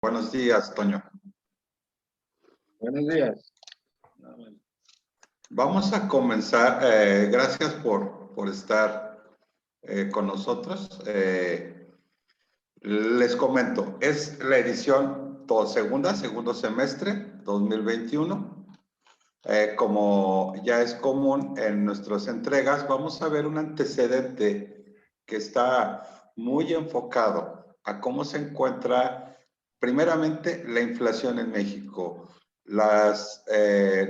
Buenos días, Toño. Buenos días. Vamos a comenzar. Gracias por estar con nosotros. Les comento, es la edición segundo semestre 2021. Como ya es común en nuestras entregas, vamos a ver un antecedente que está muy enfocado a cómo se encuentra primeramente la inflación en México. Los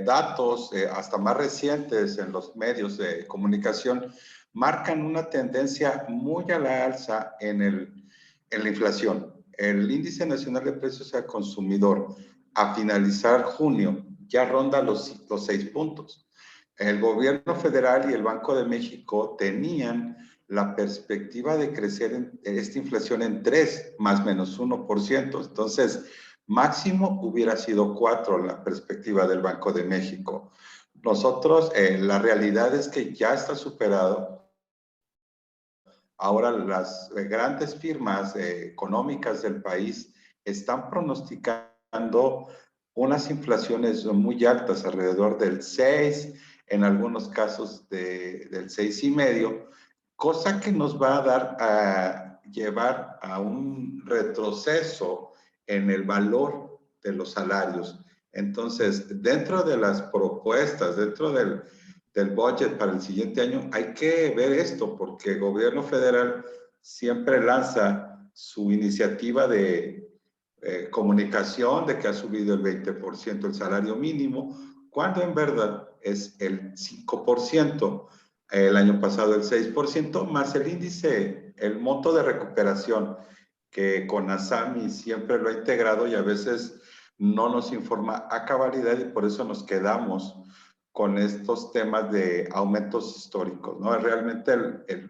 datos hasta más recientes en los medios de comunicación marcan una tendencia muy a la alza en la inflación. El índice nacional de precios al consumidor a finalizar junio ya ronda los 6 puntos. El gobierno federal y el Banco de México tenían la perspectiva de crecer esta inflación en 3 más menos 1%. Entonces, máximo hubiera sido 4 la perspectiva del Banco de México. Nosotros, la realidad es que ya está superado. Ahora las grandes firmas económicas del país están pronosticando unas inflaciones muy altas, alrededor del 6, en algunos casos del 6,5, cosa que nos va a dar a llevar a un retroceso en el valor de los salarios. Entonces, dentro de las propuestas, dentro del budget para el siguiente año, hay que ver esto, porque el gobierno federal siempre lanza su iniciativa de comunicación de que ha subido el 20% el salario mínimo, cuando en verdad es el 5%, el año pasado el 6%, más el índice, el monto de recuperación, que CONASAMI siempre lo ha integrado y a veces no nos informa a cabalidad y por eso nos quedamos con estos temas de aumentos históricos, ¿no? Realmente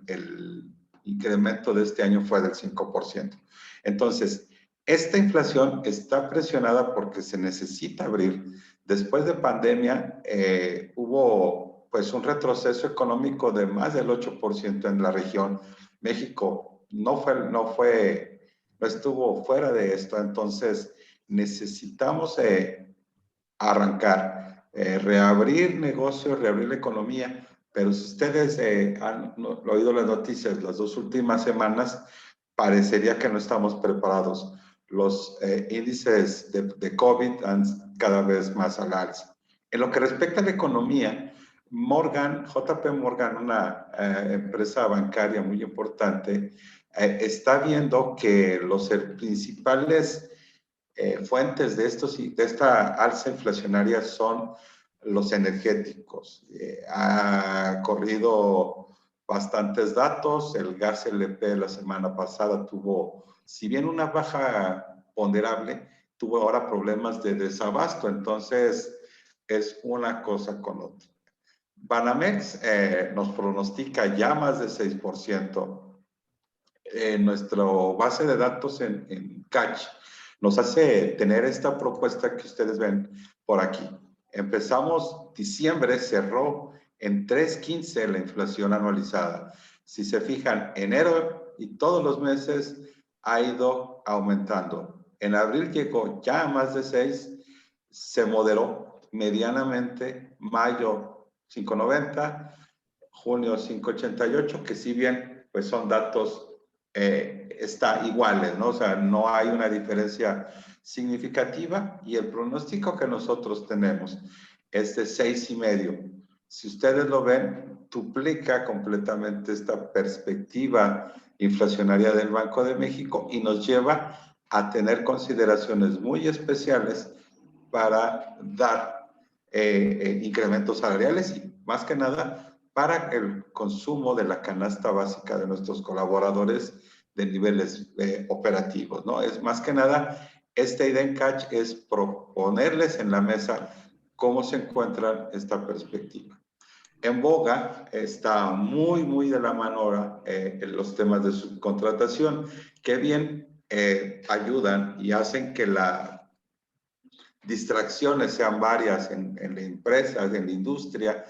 el incremento de este año fue del 5%. Entonces, esta inflación está presionada porque se necesita abrir. Después de pandemia hubo pues un retroceso económico de más del 8% en la región. México no estuvo fuera de esto, entonces necesitamos arrancar, reabrir negocios, reabrir la economía, pero si ustedes han oído las noticias las 2 últimas semanas, parecería que no estamos preparados. Los índices de COVID han cada vez más al alza. En lo que respecta a la economía, JP Morgan, una empresa bancaria muy importante, está viendo que los principales fuentes de esta alza inflacionaria son los energéticos. Ha corrido bastantes datos. El gas LP la semana pasada tuvo, si bien una baja ponderable, tuvo ahora problemas de desabasto. Entonces, es una cosa con otra. Banamex nos pronostica ya más de 6%. Nuestra base de datos en Catch nos hace tener esta propuesta que ustedes ven por aquí. Empezamos, diciembre cerró en 3.15 la inflación anualizada. Si se fijan, enero y todos los meses ha ido aumentando. En abril llegó ya a más de 6, se moderó medianamente, mayo 5.90, junio 5.88, que si bien pues son datos está iguales, ¿no? O sea, no hay una diferencia significativa y el pronóstico que nosotros tenemos es de 6,5. Si ustedes lo ven, duplica completamente esta perspectiva inflacionaria del Banco de México y nos lleva a tener consideraciones muy especiales para dar incrementos salariales y más que nada para el consumo de la canasta básica de nuestros colaboradores de niveles operativos, ¿no? Es más que nada, esta idea en Catch es proponerles en la mesa cómo se encuentran esta perspectiva. En boga está muy de la mano ahora en los temas de subcontratación, que bien ayudan y hacen que las distracciones sean varias en la empresa, en la industria.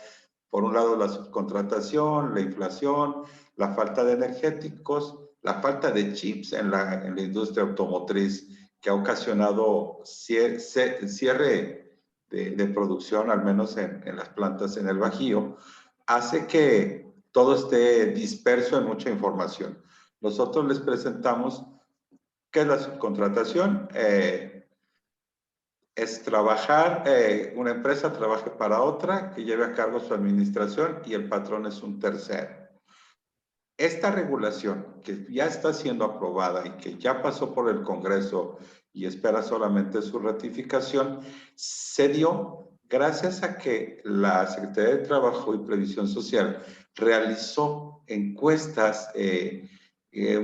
Por un lado, la subcontratación, la inflación, la falta de energéticos, la falta de chips en la industria automotriz, que ha ocasionado cierre de producción, al menos en las plantas en el Bajío, hace que todo esté disperso en mucha información. Nosotros les presentamos qué es la subcontratación. Es trabajar, una empresa trabaje para otra, que lleve a cargo su administración y el patrón es un tercero. Esta regulación que ya está siendo aprobada y que ya pasó por el Congreso y espera solamente su ratificación, se dio gracias a que la Secretaría de Trabajo y Previsión Social realizó encuestas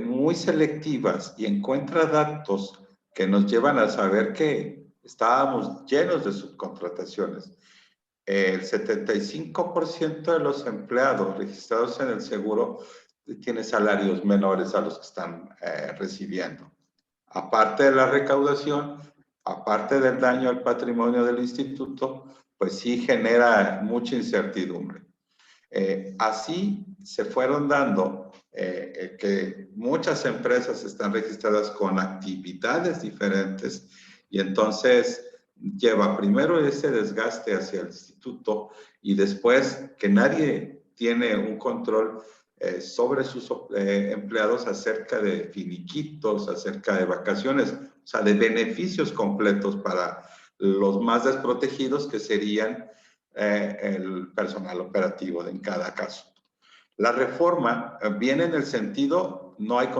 muy selectivas y encuentra datos que nos llevan a saber que estábamos llenos de subcontrataciones. El 75% de los empleados registrados en el seguro tiene salarios menores a los que están recibiendo. Aparte de la recaudación, aparte del daño al patrimonio del instituto, pues sí genera mucha incertidumbre. Así se fueron dando que muchas empresas están registradas con actividades diferentes y entonces lleva primero ese desgaste hacia el instituto y después que nadie tiene un control sobre sus empleados acerca de finiquitos, acerca de vacaciones, o sea, de beneficios completos para los más desprotegidos que serían el personal operativo en cada caso. La reforma viene en el sentido, no hay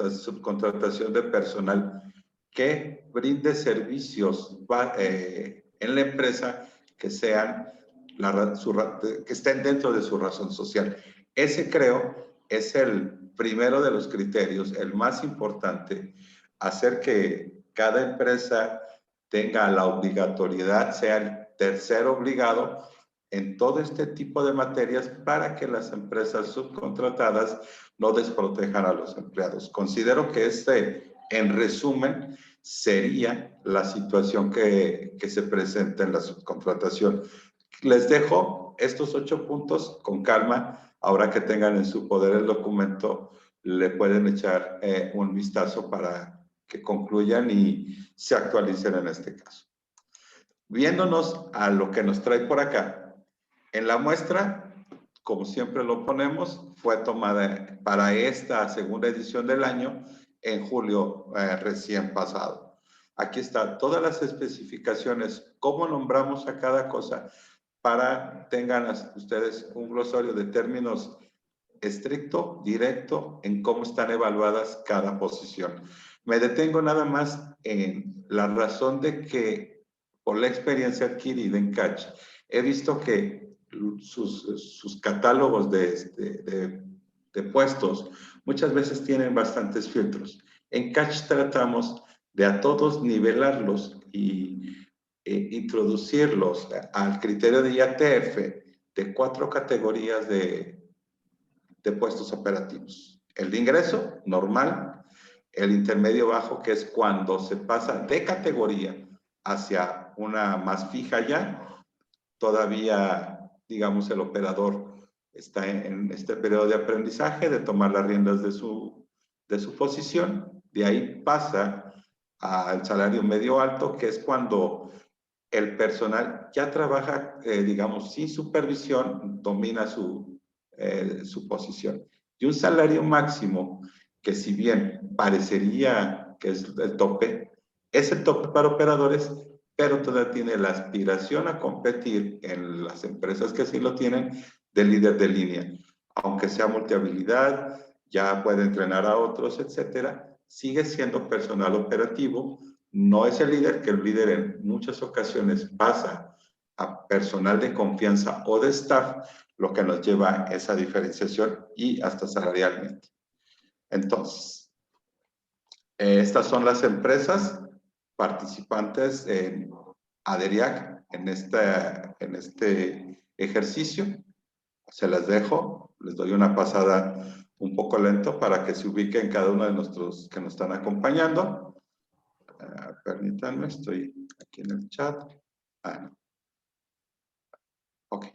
subcontratación de personal que brinde servicios en la empresa que sean que estén dentro de su razón social. Ese creo es el primero de los criterios, el más importante, hacer que cada empresa tenga la obligatoriedad, sea el tercero obligado en todo este tipo de materias para que las empresas subcontratadas no desprotejan a los empleados. Considero que en resumen, sería la situación que se presenta en la subcontratación. Les dejo estos 8 puntos con calma. Ahora que tengan en su poder el documento, le pueden echar un vistazo para que concluyan y se actualicen en este caso. Viéndonos a lo que nos trae por acá, en la muestra, como siempre lo ponemos, fue tomada para esta segunda edición del año en julio recién pasado. Aquí están todas las especificaciones, cómo nombramos a cada cosa, para tengan ustedes un glosario de términos estricto, directo, en cómo están evaluadas cada posición. Me detengo nada más en la razón de que, por la experiencia adquirida en Catch, he visto que sus catálogos de puestos muchas veces tienen bastantes filtros. En Catch tratamos de a todos nivelarlos y introducirlos al criterio de IATF de 4 categorías de puestos operativos. El de ingreso, normal. El intermedio bajo, que es cuando se pasa de categoría hacia una más fija ya. Todavía, digamos, el operador está en este periodo de aprendizaje, de tomar las riendas de su posición. De ahí pasa al salario medio alto, que es cuando el personal ya trabaja, digamos, sin supervisión, domina su posición. Y un salario máximo, que si bien parecería que es el tope para operadores, pero todavía tiene la aspiración a competir en las empresas que sí lo tienen de líder de línea. Aunque sea multihabilidad, ya puede entrenar a otros, etcétera, sigue siendo personal operativo. No es el líder, que el líder en muchas ocasiones pasa a personal de confianza o de staff, lo que nos lleva a esa diferenciación y hasta salarialmente. Entonces, estas son las empresas participantes en ADERIAC en este ejercicio. Se las dejo, les doy una pasada un poco lento para que se ubiquen cada uno de nuestros que nos están acompañando. Permítanme, estoy aquí en el chat. No. Ok.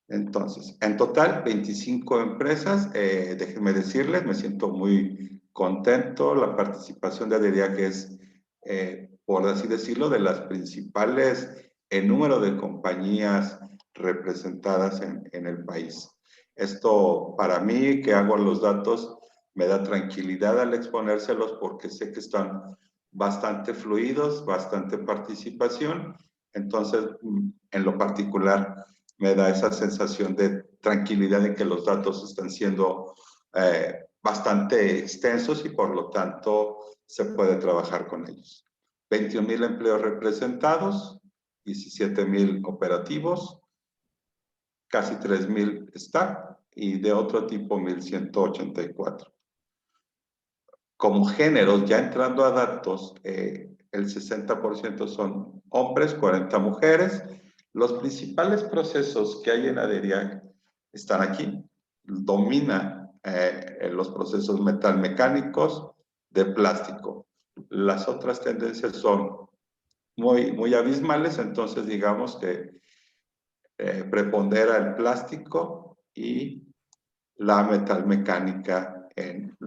Entonces, en total, 25 empresas. Déjenme decirles, me siento muy contento. La participación de ADERIAC es, por así decirlo, de las principales en número de compañías representadas en el país. Esto, para mí, que hago los datos, me da tranquilidad al exponérselos porque sé que están bastante fluidos, bastante participación. Entonces, en lo particular, me da esa sensación de tranquilidad de que los datos están siendo bastante extensos y por lo tanto se puede trabajar con ellos. 21,000 empleos representados, 17,000 operativos, casi 3,000 staff y de otro tipo 1,184. Como géneros, ya entrando a datos, el 60% son hombres, 40 mujeres. Los principales procesos que hay en ADERIAC están aquí. Domina los procesos metalmecánicos de plástico. Las otras tendencias son muy abismales, entonces digamos que prepondera el plástico y la metalmecánica en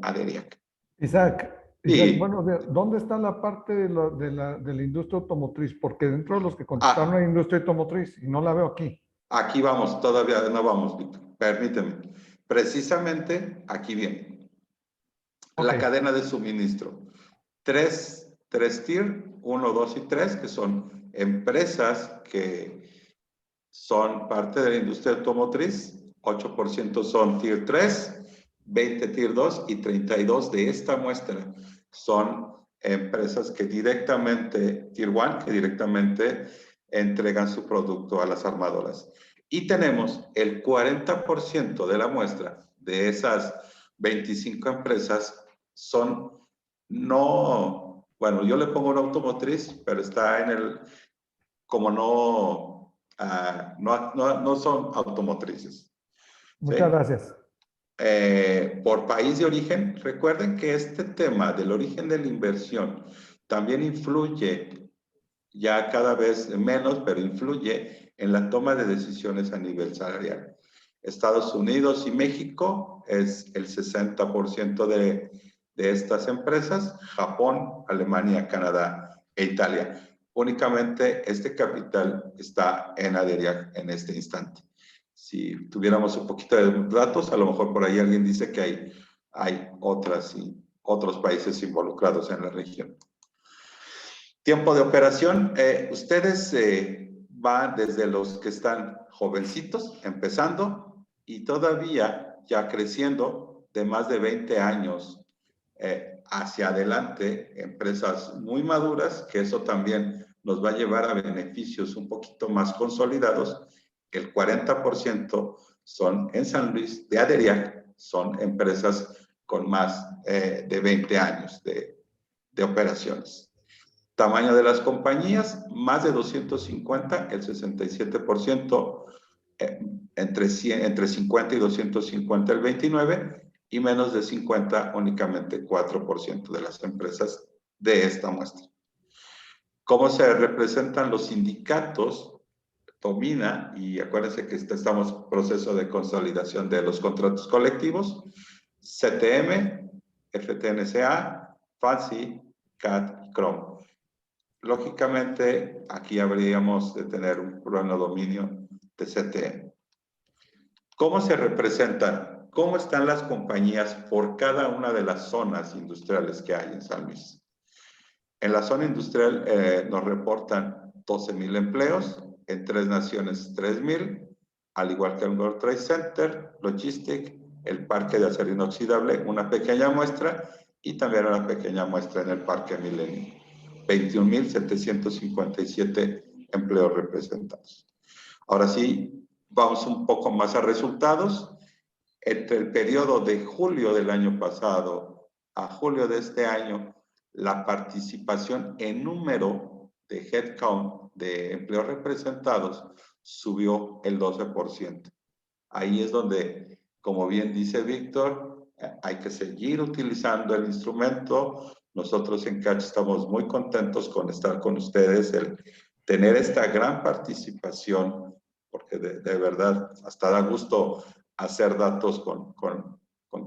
ADERIAC. Isaac, Sí. bueno, ¿dónde está la parte de la industria automotriz? Porque dentro de los que contestaron hay industria automotriz y no la veo aquí. Aquí vamos, todavía no vamos, Víctor. Permíteme. Precisamente aquí viene. La cadena de suministro. Tres tier, 1, 2 y 3, que son empresas que son parte de la industria automotriz. 8% son tier 3, 20 tier 2 y 32 de esta muestra son empresas que directamente, tier 1, que directamente entregan su producto a las armadoras. Y tenemos el 40% de la muestra de esas 25 empresas son no, bueno, yo le pongo una automotriz, pero está en el, como no son automotrices. Muchas ¿sí? Gracias. Por país de origen, recuerden que este tema del origen de la inversión también influye, ya cada vez menos, pero influye en la toma de decisiones a nivel salarial. Estados Unidos y México es el 60% de estas empresas, Japón, Alemania, Canadá e Italia. Únicamente este capital está en ADERIAC en este instante. Si tuviéramos un poquito de datos, a lo mejor por ahí alguien dice que hay otros países involucrados en la región. Tiempo de operación, ustedes van desde los que están jovencitos, empezando, y todavía ya creciendo de más de 20 años hacia adelante, empresas muy maduras, que eso también nos va a llevar a beneficios un poquito más consolidados. El 40% son en San Luis de ADERIAC, son empresas con más de 20 años de operaciones. Tamaño de las compañías, más de 250, el 67%, entre 50 y 250 el 29%, y menos de 50 únicamente 4% de las empresas de esta muestra. ¿Cómo se representan los sindicatos? Domina, y acuérdense que estamos en proceso de consolidación de los contratos colectivos, CTM, FTNCA, FANSI, CAT y CROM. Lógicamente, aquí habríamos de tener un pleno dominio de CTM. ¿Cómo se representan? ¿Cómo están las compañías por cada una de las zonas industriales que hay en San Luis? En la zona industrial nos reportan 12,000 empleos, en 3 naciones 3,000, al igual que el World Trade Center, Logistic, el Parque de Acero Inoxidable, una pequeña muestra, y también una pequeña muestra en el Parque Milenio. 21,757 empleos representados. Ahora sí, vamos un poco más a resultados. Entre el periodo de julio del año pasado a julio de este año, la participación en número de headcount de empleos representados subió el 12%. Ahí es donde, como bien dice Víctor, hay que seguir utilizando el instrumento. Nosotros en Catch estamos muy contentos con estar con ustedes, el tener esta gran participación, porque de verdad hasta da gusto hacer datos con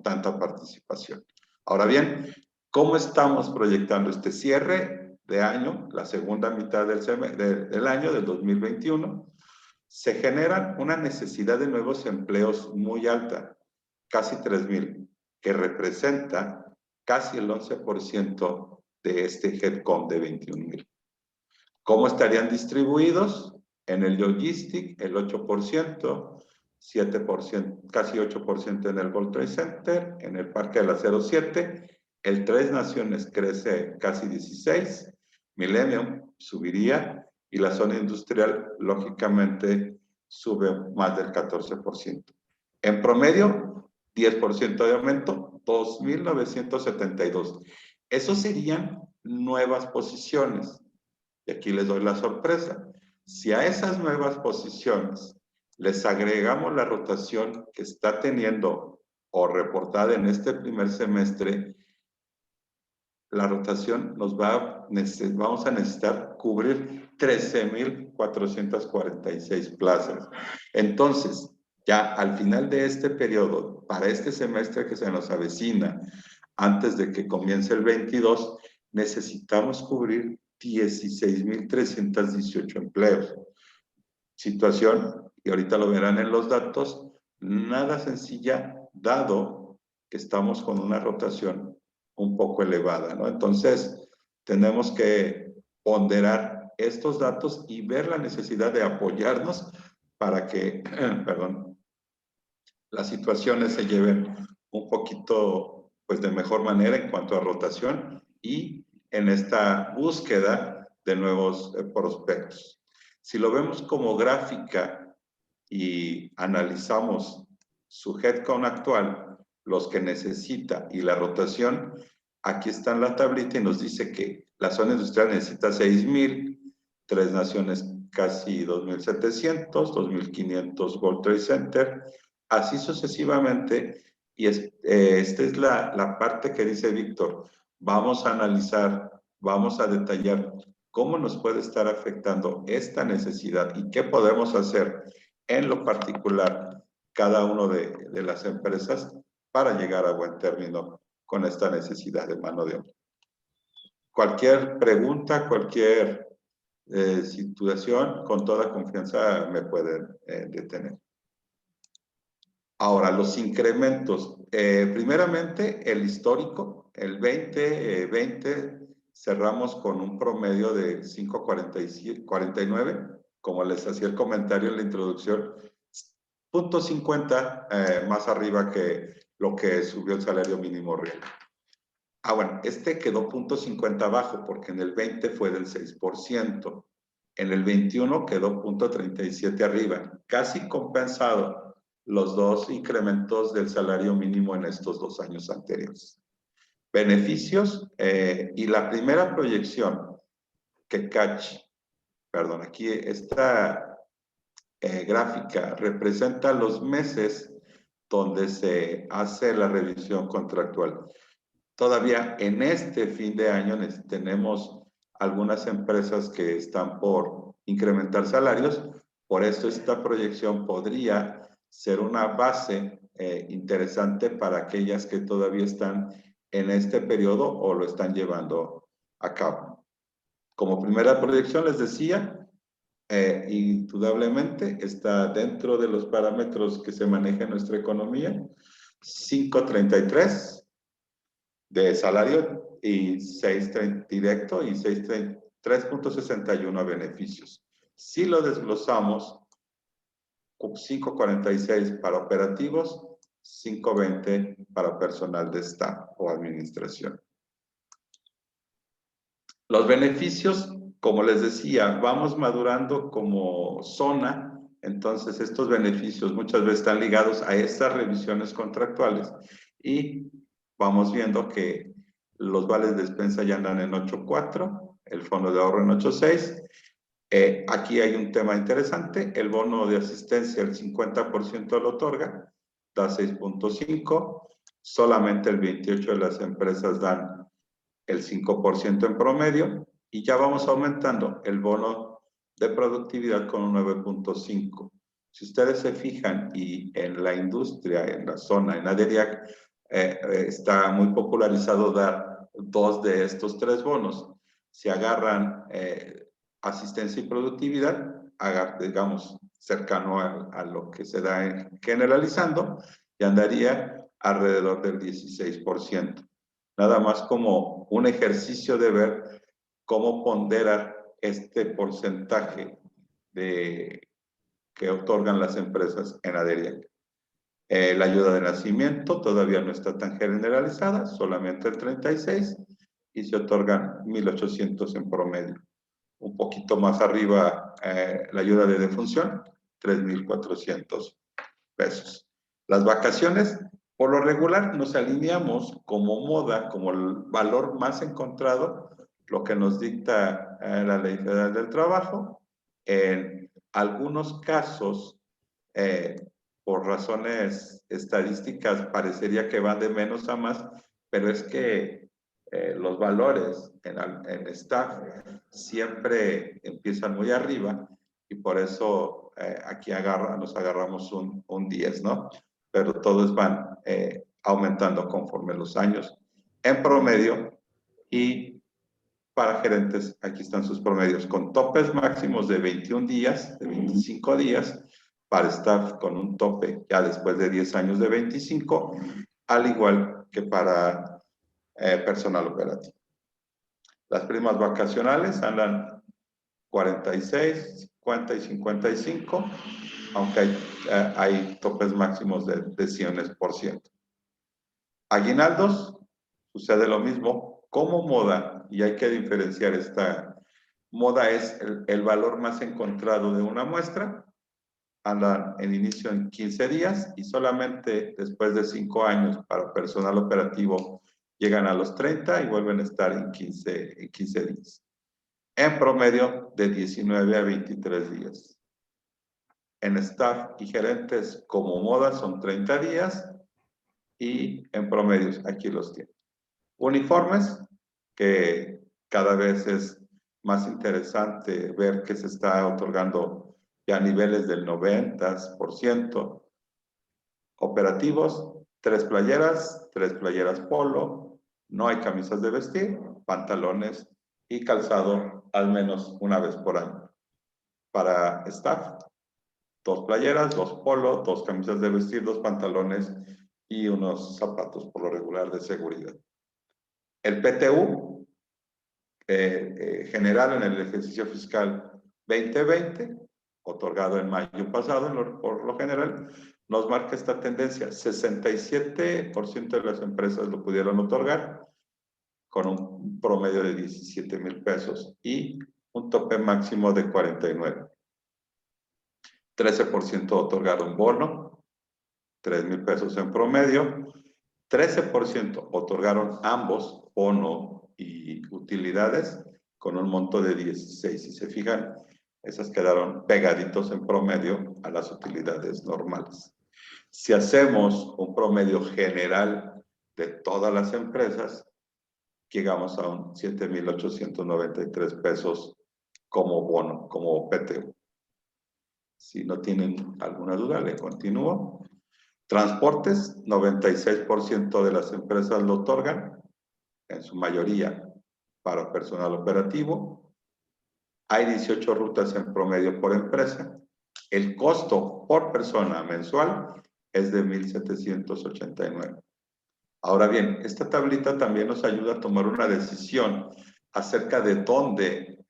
tanta participación. Ahora bien, ¿cómo estamos proyectando este cierre de año, la segunda mitad del año, del 2021? Se generan una necesidad de nuevos empleos muy alta, casi 3,000, que representa casi el 11% de este headcount de 21,000. ¿Cómo estarían distribuidos? En el logistic, el 8%, 7%, casi 8% en el World Trade Center, en el Parque del Acero 7%, el Tres Naciones crece casi 16%, Millennium subiría y la zona industrial, lógicamente, sube más del 14%. En promedio, 10% de aumento, 2,972. Esos serían nuevas posiciones. Y aquí les doy la sorpresa. Si a esas nuevas posiciones les agregamos la rotación que está teniendo o reportada en este primer semestre, la rotación vamos a necesitar cubrir 13,446 plazas. Entonces, ya al final de este periodo, para este semestre que se nos avecina, antes de que comience el 22, necesitamos cubrir 16,318 empleos. Situación, y ahorita lo verán en los datos, nada sencilla, dado que estamos con una rotación un poco elevada, ¿no? Entonces, tenemos que ponderar estos datos y ver la necesidad de apoyarnos para que, perdón, las situaciones se lleven un poquito, pues, de mejor manera en cuanto a rotación y en esta búsqueda de nuevos prospectos. Si lo vemos como gráfica y analizamos su headcount actual, los que necesita y la rotación, aquí está en la tablita y nos dice que la zona industrial necesita 6,000, Tres Naciones casi 2,700, 2,500 World Trade Center, así sucesivamente. Y esta es la parte que dice Víctor. Vamos a analizar, vamos a detallar cómo nos puede estar afectando esta necesidad y qué podemos hacer en lo particular cada uno de las empresas para llegar a buen término con esta necesidad de mano de obra. Cualquier pregunta, cualquier situación, con toda confianza me pueden detener. Ahora, los incrementos. Primeramente, el histórico, el 2020 cerramos con un promedio de 5,49, como les hacía el comentario en la introducción, 0.50 más arriba que lo que subió el salario mínimo real. Bueno, este quedó 0.50 abajo porque en el 20 fue del 6%. En el 21 quedó 0.37 arriba, casi compensado los dos incrementos del salario mínimo en estos 2 años anteriores. Beneficios y la primera proyección que aquí esta gráfica representa los meses donde se hace la revisión contractual. Todavía en este fin de año tenemos algunas empresas que están por incrementar salarios, por eso esta proyección podría ser una base interesante para aquellas que todavía están en este periodo o lo están llevando a cabo. Como primera proyección les decía, indudablemente está dentro de los parámetros que se maneja en nuestra economía, 5.33 de salario y 6.30 directo y 3.61 a beneficios. Si lo desglosamos, 5.46 para operativos, 5.20 para personal de staff o administración. Los beneficios, como les decía, vamos madurando como zona, entonces estos beneficios muchas veces están ligados a estas revisiones contractuales y vamos viendo que los vales de despensa ya andan en 8.4, el fondo de ahorro en 8.6. Aquí hay un tema interesante, el bono de asistencia el 50% lo otorga, da 6.5, solamente el 28 de las empresas dan el 5% en promedio y ya vamos aumentando el bono de productividad con un 9.5. Si ustedes se fijan y en la industria, en la zona, en ADERIAC, está muy popularizado dar 2 de estos 3 bonos. Si agarran asistencia y productividad, digamos, cercano a lo que se da generalizando, y andaría alrededor del 16%. Nada más como un ejercicio de ver cómo ponderar este porcentaje que otorgan las empresas en ADERIAC. La ayuda de nacimiento todavía no está tan generalizada, solamente el 36%, y se otorgan 1,800 en promedio. Un poquito más arriba, la ayuda de defunción, 3,400 pesos. Las vacaciones, por lo regular, nos alineamos como moda, como el valor más encontrado, lo que nos dicta la Ley Federal del Trabajo. En algunos casos, por razones estadísticas, parecería que van de menos a más, pero es que los valores en staff siempre empiezan muy arriba y por eso aquí nos agarramos un 10, ¿no? Pero todos van aumentando conforme los años en promedio, y para gerentes aquí están sus promedios con topes máximos de 21 días, de 25 días, para staff con un tope ya después de 10 años de 25, al igual que para personal operativo. Las primas vacacionales andan 46, 50 y 55, aunque hay topes máximos de 100%. Aguinaldos, sucede lo mismo, como moda, y hay que diferenciar esta moda, es el valor más encontrado de una muestra, andan en inicio en 15 días y solamente después de 5 años para personal operativo llegan a los 30 y vuelven a estar en 15 días. En promedio de 19 a 23 días. En staff y gerentes como moda son 30 días y en promedios aquí los tienen. Uniformes, que cada vez es más interesante ver que se está otorgando ya a niveles del 90%. Operativos, 3 playeras polo, no hay camisas de vestir, pantalones y calzado al menos una vez por año. Para staff, 2 playeras, 2 polo, 2 camisas de vestir, 2 pantalones y unos zapatos por lo regular de seguridad. El PTU general en el ejercicio fiscal 2020, otorgado en mayo pasado, por lo general, nos marca esta tendencia. 67% de las empresas lo pudieron otorgar con un promedio de 17,000 pesos y un tope máximo de 49. 13% otorgaron bono, 3,000 pesos en promedio. 13% otorgaron ambos, bono y utilidades, con un monto de 16. Si se fijan, esas quedaron pegaditos en promedio a las utilidades normales. Si hacemos un promedio general de todas las empresas, llegamos a un 7,893 pesos como bono, como PTU. Si no tienen alguna duda, le continúo. Transportes, 96% de las empresas lo otorgan, en su mayoría para personal operativo. Hay 18 rutas en promedio por empresa. El costo por persona mensual es de 1,789. Ahora bien, esta tablita también nos ayuda a tomar una decisión acerca de dónde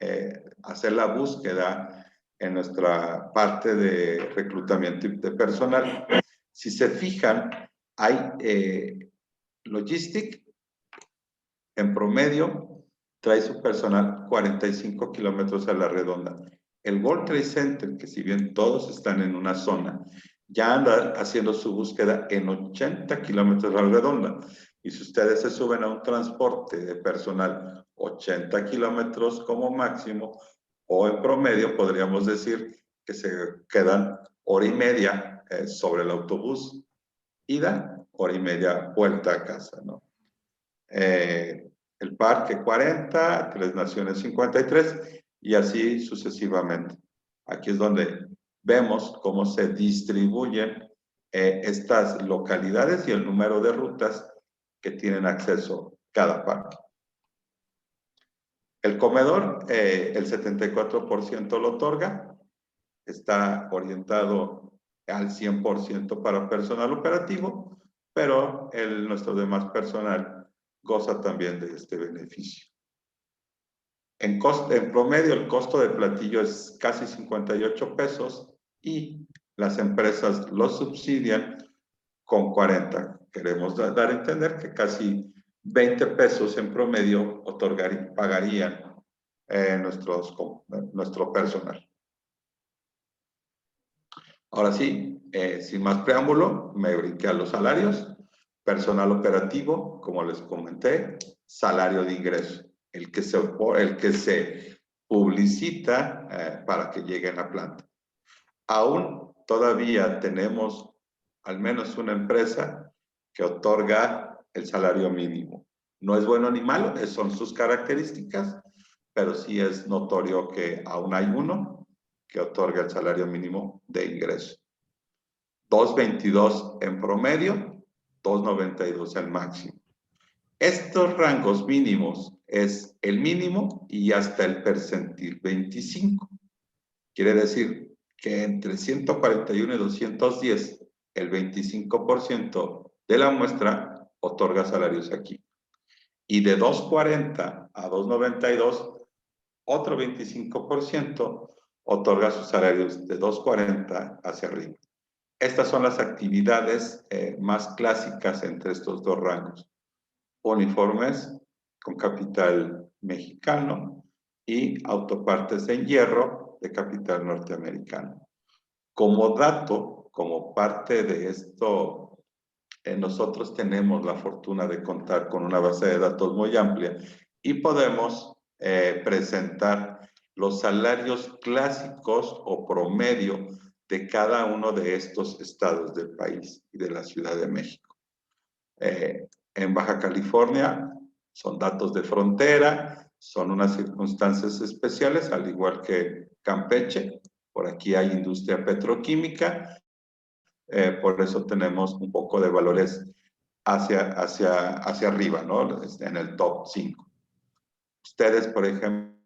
hacer la búsqueda en nuestra parte de reclutamiento de personal. Si se fijan, hay Logistic, en promedio, trae su personal 45 kilómetros a la redonda. El World Trade Center, que si bien todos están en una zona, ya anda haciendo su búsqueda en 80 kilómetros a la redonda. Y si ustedes se suben a un transporte de personal 80 kilómetros como máximo, o en promedio, podríamos decir que se quedan hora y media sobre el autobús ida, hora y media vuelta a casa, ¿no? El Parque 40, Tres Naciones 53 y así sucesivamente. Aquí es donde vemos cómo se distribuyen estas localidades y el número de rutas que tienen acceso cada parque. El comedor, el 74% lo otorga, está orientado al 100% para personal operativo, pero nuestro demás personal goza también de este beneficio. En promedio, el costo de platillo es casi 58 pesos y las empresas lo subsidian con 40. Queremos dar a entender que casi 20 pesos en promedio pagarían nuestro personal. Ahora sí, sin más preámbulo, me brinqué a los salarios. Personal operativo, como les comenté, salario de ingreso, el que se publicita para que llegue a la planta. Aún todavía tenemos al menos una empresa que otorga el salario mínimo. No es bueno ni malo, son sus características, pero sí es notorio que aún hay uno que otorga el salario mínimo de ingreso. 2.22 en promedio, 2.92 el máximo. Estos rangos mínimos es el mínimo y hasta el percentil 25. Quiere decir que entre 141 y 210, el 25% de la muestra otorga salarios aquí. Y de 240 a 292, otro 25% otorga sus salarios de 240 hacia arriba. Estas son las actividades más clásicas entre estos dos rangos. Uniformes con capital mexicano y autopartes en hierro de capital norteamericano. Como dato, como parte de esto, nosotros tenemos la fortuna de contar con una base de datos muy amplia y podemos presentar los salarios clásicos o promedio de cada uno de estos estados del país y de la Ciudad de México. En Baja California son datos de frontera, son unas circunstancias especiales, al igual que Campeche. Por aquí hay industria petroquímica, por eso tenemos un poco de valores hacia arriba, ¿no? En el top 5. Ustedes, por ejemplo,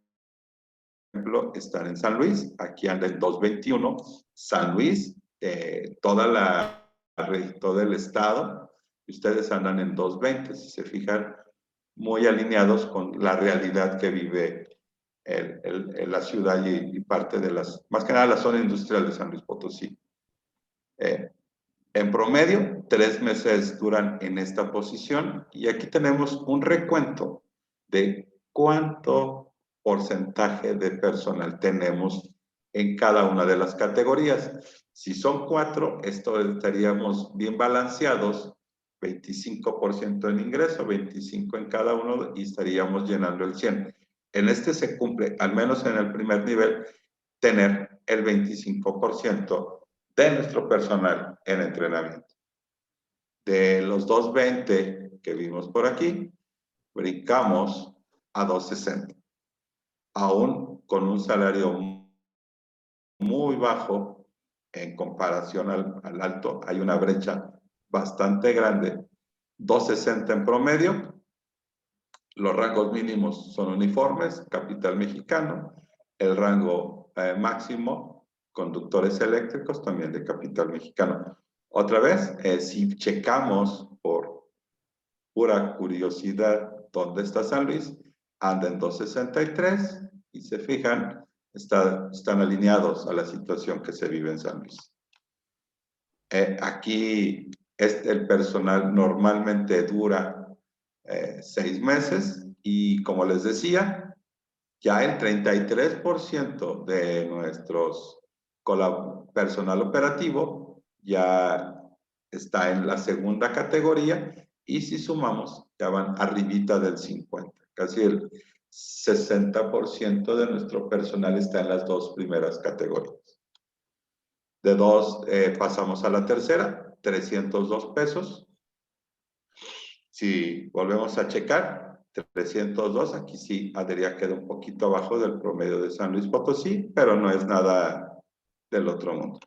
están en San Luis, aquí anda en 221, San Luis, todo el estado, y ustedes andan en 220, si se fijan, muy alineados con la realidad que vive la ciudad y parte de más que nada la zona industrial de San Luis Potosí. En promedio, 3 meses duran en esta posición y aquí tenemos un recuento de cuánto porcentaje de personal tenemos en cada una de las categorías. Si son 4, estaríamos bien balanceados, 25% en ingreso, 25% en cada uno y estaríamos llenando el 100. En este se cumple, al menos en el primer nivel, tener el 25% de nuestro personal en entrenamiento. De los 220 que vimos por aquí, brincamos a 260. Aún con un salario muy bajo en comparación al alto, hay una brecha bastante grande. 260 en promedio. Los rangos mínimos son uniformes, capital mexicano. El rango máximo, conductores eléctricos, también de capital mexicano. Otra vez, si checamos por pura curiosidad dónde está San Luis, anda en 263 y se fijan, están alineados a la situación que se vive en San Luis. Aquí el personal normalmente dura 6 meses y como les decía, ya el 33% de nuestros personal operativo ya está en la segunda categoría y si sumamos ya van arribita del 50%, casi el 60% de nuestro personal está en las 2 primeras categorías. De 2 pasamos a la tercera, 302 pesos. Si volvemos a checar, 302, aquí sí, Adria queda un poquito abajo del promedio de San Luis Potosí, pero no es nada del otro mundo.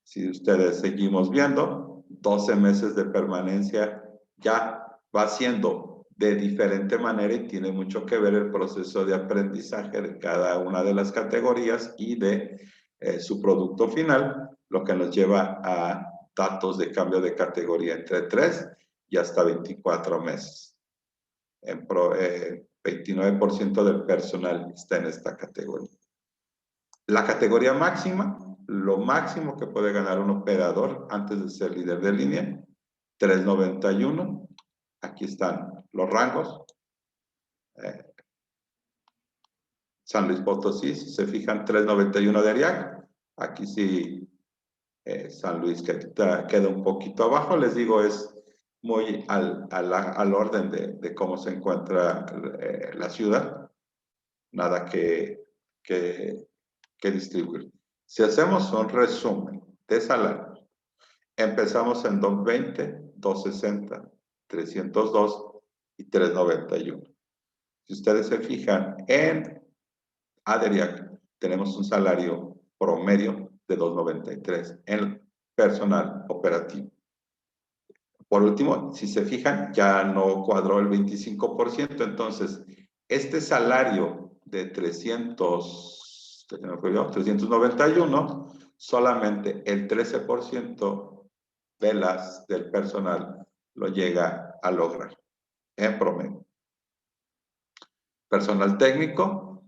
Si ustedes seguimos viendo, 12 meses de permanencia ya va siendo de diferente manera y tiene mucho que ver el proceso de aprendizaje de cada una de las categorías y de su producto final, lo que nos lleva a datos de cambio de categoría entre 3 y hasta 24 meses. 29% del personal está en esta categoría. La categoría máxima, lo máximo que puede ganar un operador antes de ser líder de línea, 391. Aquí están los rangos. San Luis Potosí, si se fijan, 391 de ARIAC. Aquí sí, San Luis queda un poquito abajo. Les digo, es muy al orden de cómo se encuentra la ciudad. Nada que distribuir. Si hacemos un resumen de salarios, empezamos en 220, 260, 302 y 391. Si ustedes se fijan en ADERIAC, tenemos un salario promedio de 293 en personal operativo. Por último, si se fijan, ya no cuadró el 25%, entonces este salario de 391, solamente el 13% del personal lo llega a lograr en promedio. Personal técnico.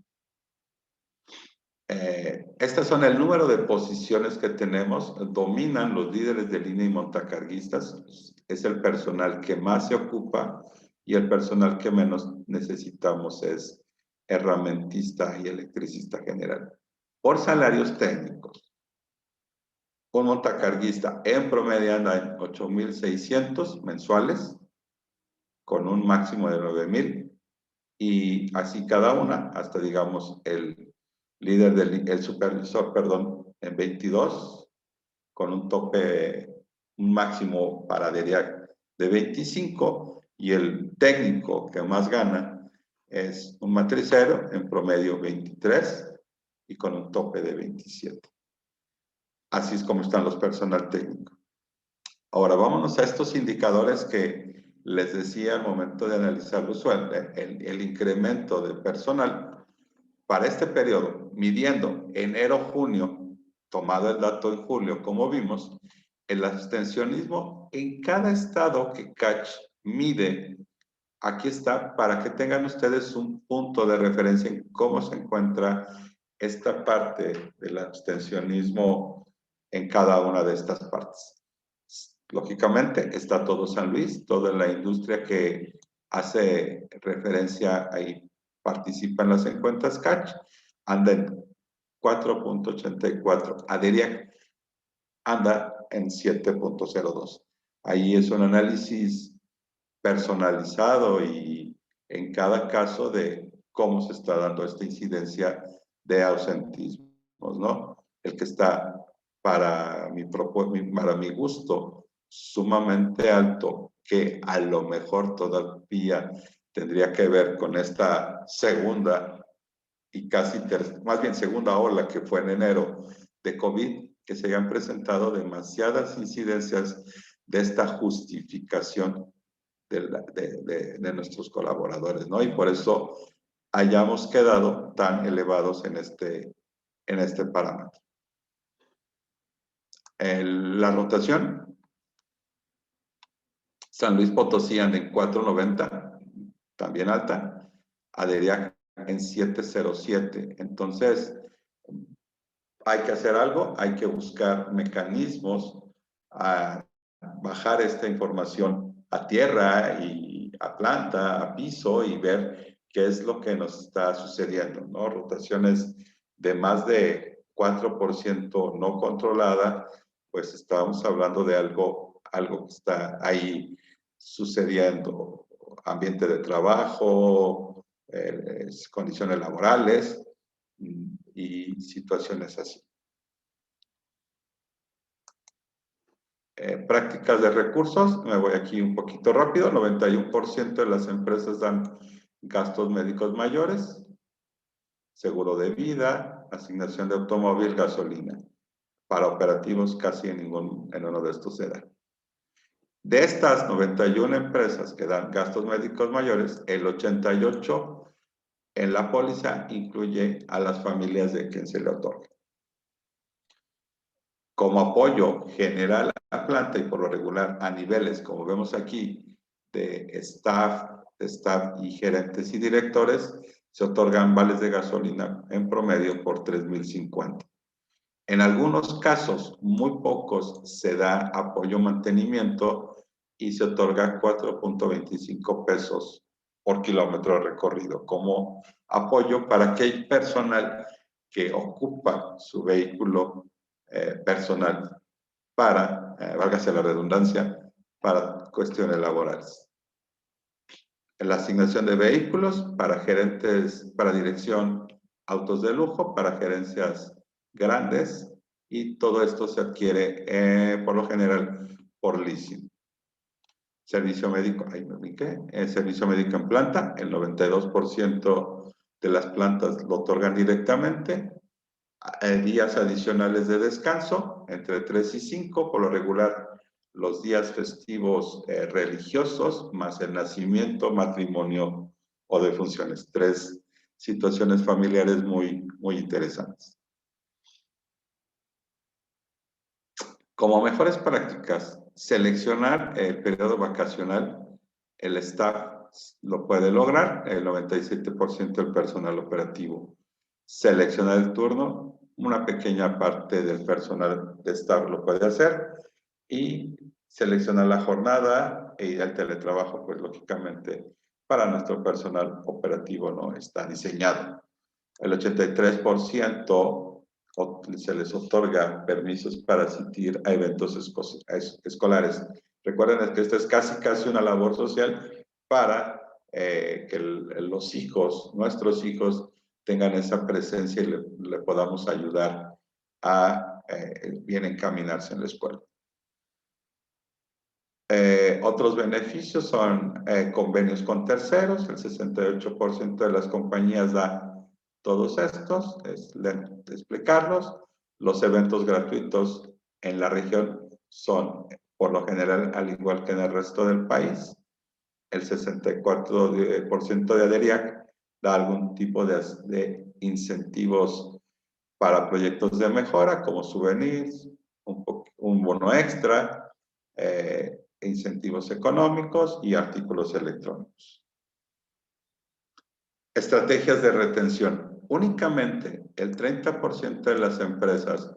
Estas son el número de posiciones que tenemos. Dominan los líderes de línea y montacarguistas. Es el personal que más se ocupa y el personal que menos necesitamos es herramientista y electricista general. Por salarios técnicos, un montacarguista en promedio anda en 8,600 mensuales, con un máximo de 9,000, y así cada una, hasta digamos el supervisor, perdón, en 22, con un tope, un máximo para DERIAC de 25, y el técnico que más gana es un matricero, en promedio 23, y con un tope de 27. Así es como están los personal técnico. Ahora vámonos a estos indicadores que les decía al momento de analizar los sueldos, el incremento de personal. Para este periodo, midiendo enero-junio, tomado el dato en julio, como vimos, el abstencionismo en cada estado que CACH mide, aquí está, para que tengan ustedes un punto de referencia en cómo se encuentra esta parte del abstencionismo en cada una de estas partes. Lógicamente, está todo San Luis, toda la industria que hace referencia ahí, participa en las encuestas CACH, anda en 4.84. ADERIAC anda en 7.02. Ahí es un análisis personalizado y en cada caso de cómo se está dando esta incidencia de ausentismos, ¿no? El que está para mi gusto sumamente alto, que a lo mejor todavía tendría que ver con esta segunda y casi más bien segunda ola que fue en enero de COVID, que se hayan presentado demasiadas incidencias de esta justificación de nuestros colaboradores, ¿no? Y por eso hayamos quedado tan elevados en este parámetro. La rotación, San Luis Potosí anda en 4.90, también alta, ADERIAC en 7.07. Entonces, hay que hacer algo, hay que buscar mecanismos a bajar esta información a tierra y a planta, a piso, y ver qué es lo que nos está sucediendo, ¿no? Rotaciones de más de 4% no controlada, pues estábamos hablando de algo que está ahí sucediendo. Ambiente de trabajo, condiciones laborales y situaciones así. Prácticas de recursos, me voy aquí un poquito rápido. 91% de las empresas dan gastos médicos mayores, seguro de vida, asignación de automóvil, gasolina. para operativos casi en uno de estos se da. De estas 91 empresas que dan gastos médicos mayores, el 88 en la póliza incluye a las familias de quien se le otorga. Como apoyo general a la planta y por lo regular a niveles, como vemos aquí, de staff y gerentes y directores, se otorgan vales de gasolina en promedio por 3,050. En algunos casos, muy pocos, se da apoyo mantenimiento y se otorga 4.25 pesos por kilómetro recorrido como apoyo para aquel personal que ocupa su vehículo personal para, válgase la redundancia, para cuestiones laborales. La asignación de vehículos para gerentes, para dirección, autos de lujo, para gerencias grandes, y todo esto se adquiere por lo general por leasing. Servicio médico, ahí me ubiqué, servicio médico en planta, el 92% de las plantas lo otorgan directamente. Días adicionales de descanso, entre 3 y 5, por lo regular los días festivos religiosos, más el nacimiento, matrimonio o defunciones. 3 situaciones familiares muy interesantes. Como mejores prácticas, seleccionar el periodo vacacional. El staff lo puede lograr, el 97% del personal operativo. Seleccionar el turno, una pequeña parte del personal de staff lo puede hacer. Y seleccionar la jornada e ir al teletrabajo, pues lógicamente para nuestro personal operativo no está diseñado. El 83% se les otorga permisos para asistir a eventos escolares. Recuerden que esto es casi una labor social para que los hijos, nuestros hijos, tengan esa presencia y le podamos ayudar a bien encaminarse en la escuela. Otros beneficios son convenios con terceros. El 68% de las compañías da todos estos, es lento explicarlos. Los eventos gratuitos en la región son, por lo general, al igual que en el resto del país. El 64% de ADERIAC da algún tipo de incentivos para proyectos de mejora, como souvenirs, un bono extra, incentivos económicos y artículos electrónicos. Estrategias de retención. Únicamente el 30% de las empresas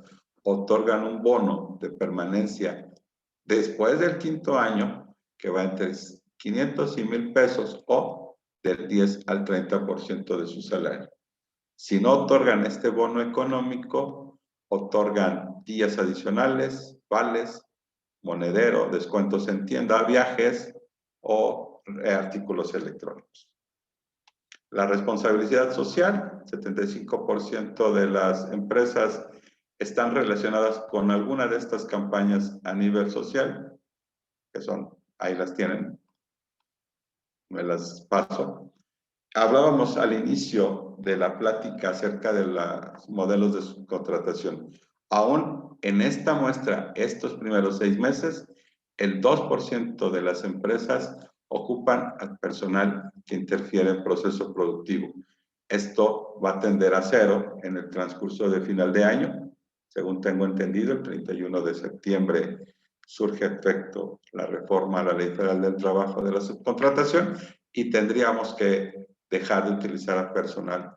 otorgan un bono de permanencia después del 5º año, que va entre 500 y 1,000 pesos o del 10 al 30% de su salario. Si no otorgan este bono económico, otorgan días adicionales, vales, monedero, descuentos en tienda, viajes o artículos electrónicos. La responsabilidad social, 75% de las empresas están relacionadas con alguna de estas campañas a nivel social, que son, ahí las tienen, me las paso. Hablábamos al inicio de la plática acerca de los modelos de subcontratación. Aún en esta muestra, estos primeros 6 meses, el 2% de las empresas ocupan al personal que interfiere en el proceso productivo. Esto va a tender a 0 en el transcurso de final de año. Según tengo entendido, el 31 de septiembre surge efecto la reforma a la Ley Federal del Trabajo de la subcontratación y tendríamos que dejar de utilizar a personal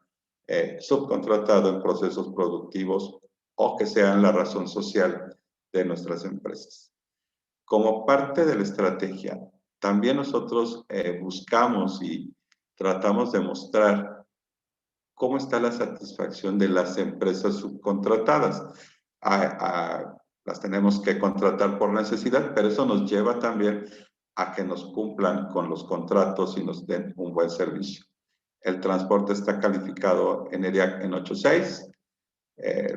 subcontratado en procesos productivos o que sean la razón social de nuestras empresas. Como parte de la estrategia, también nosotros buscamos y tratamos de mostrar cómo está la satisfacción de las empresas subcontratadas. Las tenemos que contratar por necesidad, pero eso nos lleva también a que nos cumplan con los contratos y nos den un buen servicio. El transporte está calificado en ERIAC en 8.6,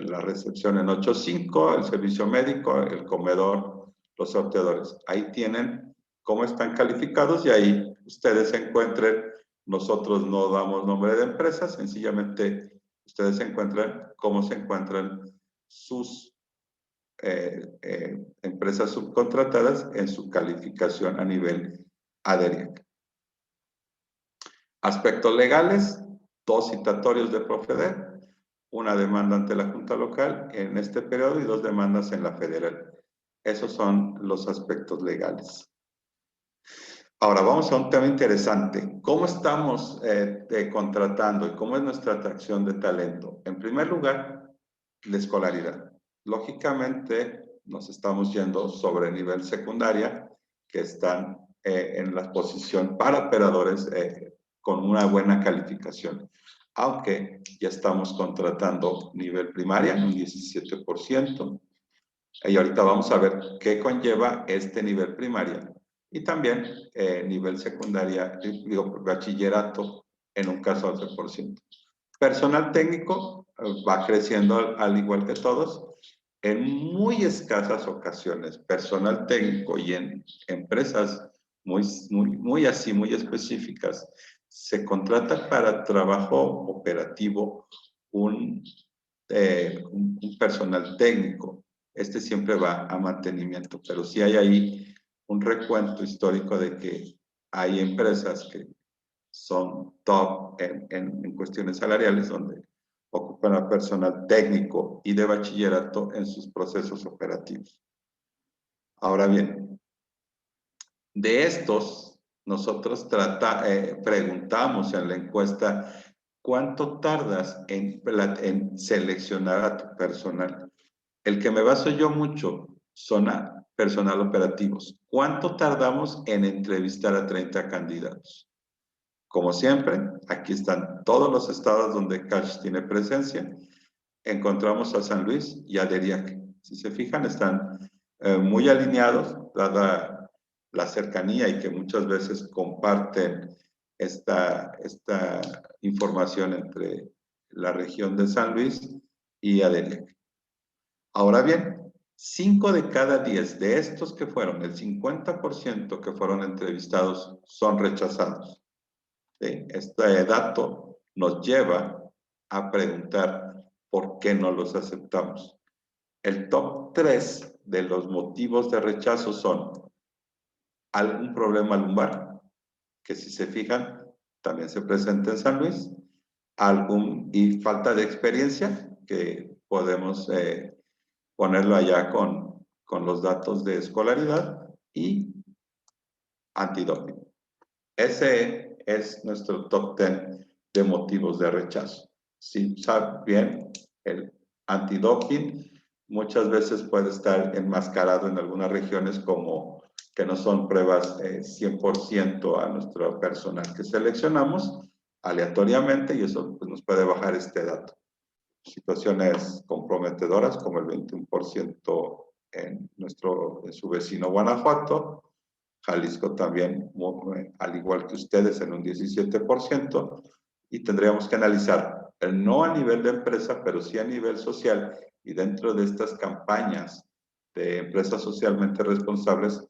la recepción en 8.5, el servicio médico, el comedor, los sorteadores. Ahí tienen cómo están calificados y ahí ustedes se encuentren. Nosotros no damos nombre de empresas, sencillamente ustedes se encuentran cómo se encuentran sus empresas subcontratadas en su calificación a nivel ADERIAC. Aspectos legales, 2 citatorios de proceder, una demanda ante la Junta Local en este periodo y 2 demandas en la federal. Esos son los aspectos legales. Ahora vamos a un tema interesante. ¿Cómo estamos contratando y cómo es nuestra atracción de talento? En primer lugar, la escolaridad. Lógicamente, nos estamos yendo sobre nivel secundaria, que están en la posición para operadores con una buena calificación. Aunque ya estamos contratando nivel primaria, un 17%. Y ahorita vamos a ver qué conlleva este nivel primaria. Y también nivel secundaria, digo, bachillerato, en un caso al 3%. Personal técnico va creciendo al igual que todos. En muy escasas ocasiones, personal técnico y en empresas muy específicas, se contrata para trabajo operativo un personal técnico. Este siempre va a mantenimiento, pero sí hay ahí un recuento histórico de que hay empresas que son top en cuestiones salariales donde ocupan a personal técnico y de bachillerato en sus procesos operativos. Ahora bien, de estos, nosotros preguntamos en la encuesta ¿cuánto tardas en seleccionar a tu personal? El que me baso yo mucho son a personal operativos. ¿Cuánto tardamos en entrevistar a 30 candidatos? Como siempre, aquí están todos los estados donde Cash tiene presencia. Encontramos a San Luis y a Deriac. Si se fijan, están muy alineados, dada la cercanía y que muchas veces comparten esta información entre la región de San Luis y Adeliac. Ahora bien, 5 de cada 10 de estos que fueron, el 50% que fueron entrevistados, son rechazados. ¿Sí? Este dato nos lleva a preguntar por qué no los aceptamos. El top 3 de los motivos de rechazo son algún problema lumbar, que si se fijan, también se presenta en San Luis, y falta de experiencia, que podemos ponerlo allá con los datos de escolaridad, y antidoping. Ese es nuestro top 10 de motivos de rechazo. Si saben bien, el antidoping muchas veces puede estar enmascarado en algunas regiones como que no son pruebas 100% a nuestro personal que seleccionamos aleatoriamente, y eso pues, nos puede bajar este dato. Situaciones comprometedoras como el 21% en su vecino Guanajuato, Jalisco también, al igual que ustedes, en un 17%, y tendríamos que analizar no a nivel de empresa, pero sí a nivel social, y dentro de estas campañas de empresas socialmente responsables,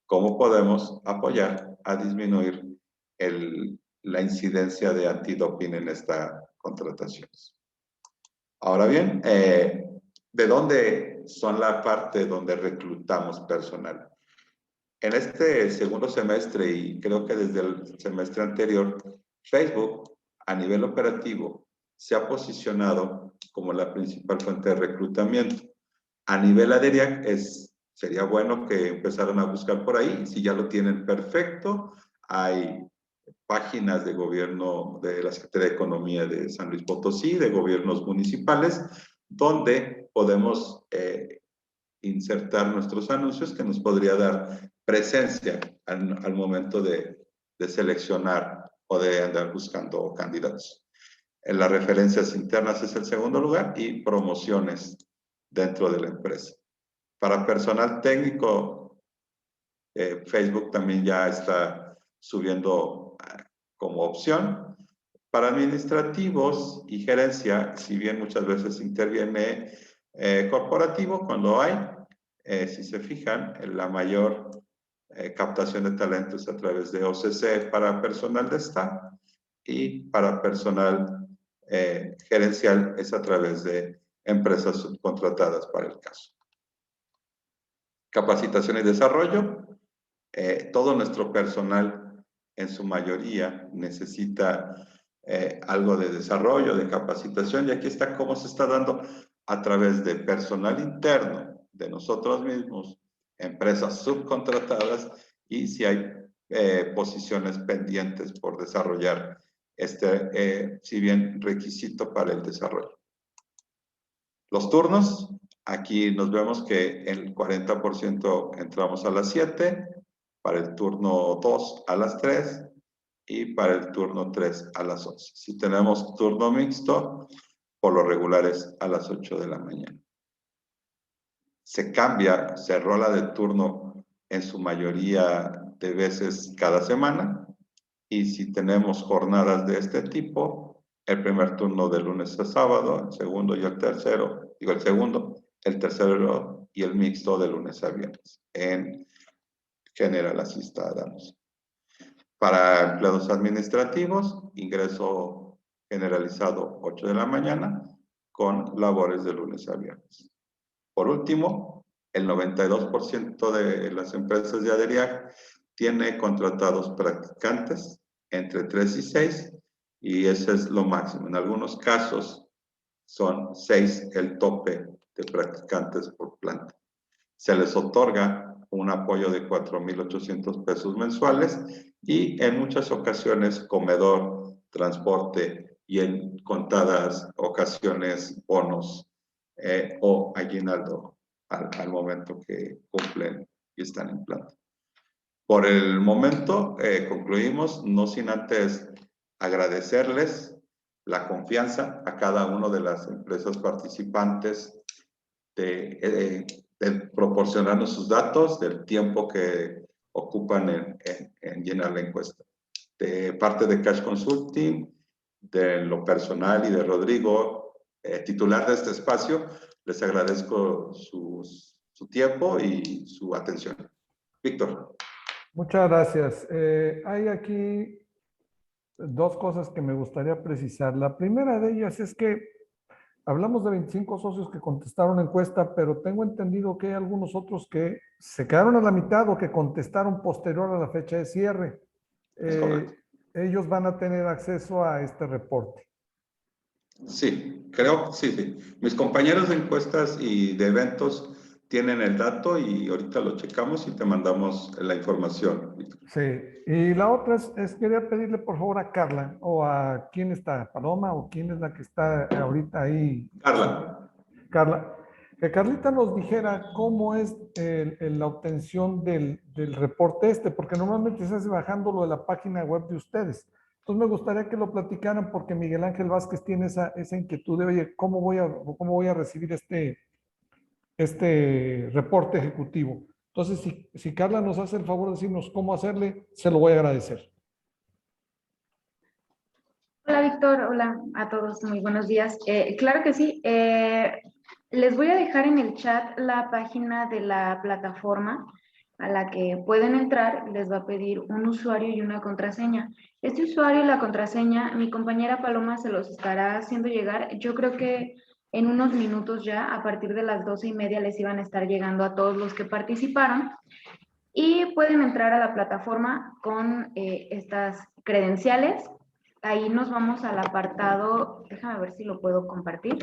cómo podemos apoyar a disminuir la incidencia de antidoping en estas contrataciones. Ahora bien, ¿de dónde son la parte donde reclutamos personal? En este segundo semestre, y creo que desde el semestre anterior, Facebook a nivel operativo se ha posicionado como la principal fuente de reclutamiento. A nivel ADERIAC sería bueno que empezaran a buscar por ahí. Si ya lo tienen, perfecto. Hay páginas de gobierno de la Secretaría de Economía de San Luis Potosí, de gobiernos municipales, donde podemos insertar nuestros anuncios, que nos podría dar presencia al momento de seleccionar o de andar buscando candidatos. En las referencias internas es el segundo lugar, y promociones dentro de la empresa. Para personal técnico, Facebook también ya está subiendo como opción. Para administrativos y gerencia, si bien muchas veces interviene corporativo, cuando hay, si se fijan, la mayor captación de talentos a través de OCC para personal de staff, y para personal gerencial es a través de empresas subcontratadas para el caso. Capacitación y desarrollo. Todo nuestro personal, en su mayoría, necesita algo de desarrollo, de capacitación, y aquí está cómo se está dando a través de personal interno de nosotros mismos, empresas subcontratadas, y si hay posiciones pendientes por desarrollar si bien requisito para el desarrollo. Los turnos, aquí nos vemos que el 40% entramos a las 7, para el turno 2 a las 3 y para el turno 3 a las 11. Si tenemos turno mixto, por lo regular es a las 8 de la mañana. Se cambia, se rola de turno en su mayoría de veces cada semana, y si tenemos jornadas de este tipo, el primer turno de lunes a sábado, el segundo y el tercero, digo el segundo, el tercero y el mixto de lunes a viernes. En general así damos. Para empleados administrativos, ingreso generalizado 8 de la mañana con labores de lunes a viernes. Por último, el 92% de las empresas de ADERIAC tiene contratados practicantes entre 3 y 6, y ese es lo máximo. En algunos casos son 6 el tope de practicantes por planta. Se les otorga un apoyo de 4,800 pesos mensuales, y en muchas ocasiones comedor, transporte, y en contadas ocasiones bonos o aguinaldo al momento que cumplen y están en planta. Por el momento concluimos, no sin antes agradecerles la confianza a cada una de las empresas participantes de proporcionarnos sus datos, del tiempo que ocupan en llenar la encuesta. De parte de Cash Consulting, de lo personal y de Rodrigo, titular de este espacio, les agradezco su tiempo y su atención. Víctor. Muchas gracias. Hay aquí dos cosas que me gustaría precisar. La primera de ellas es que hablamos de 25 socios que contestaron la encuesta, pero tengo entendido que hay algunos otros que se quedaron a la mitad o que contestaron posterior a la fecha de cierre. Ellos van a tener acceso a este reporte. Sí, creo, sí. Mis compañeros de encuestas y de eventos tienen el dato, y ahorita lo checamos y te mandamos la información. Sí, y la otra es quería pedirle por favor a Carla, o a quién está, Paloma, o quién es la que está ahorita ahí. Carla, que Carlita nos dijera cómo es la obtención del reporte porque normalmente se hace bajándolo de la página web de ustedes. Entonces me gustaría que lo platicaran, porque Miguel Ángel Vázquez tiene esa inquietud de, oye, ¿cómo voy a recibir este reporte ejecutivo? Entonces, si Carla nos hace el favor de decirnos cómo hacerle, se lo voy a agradecer. Hola, Víctor. Hola a todos. Muy buenos días. Claro que sí. Les voy a dejar en el chat la página de la plataforma a la que pueden entrar. Les va a pedir un usuario y una contraseña. Este usuario y la contraseña, mi compañera Paloma se los estará haciendo llegar. Yo creo que en unos minutos ya, a partir de las 12:30, les iban a estar llegando a todos los que participaron. Y pueden entrar a la plataforma con estas credenciales. Ahí nos vamos al apartado, déjame ver si lo puedo compartir.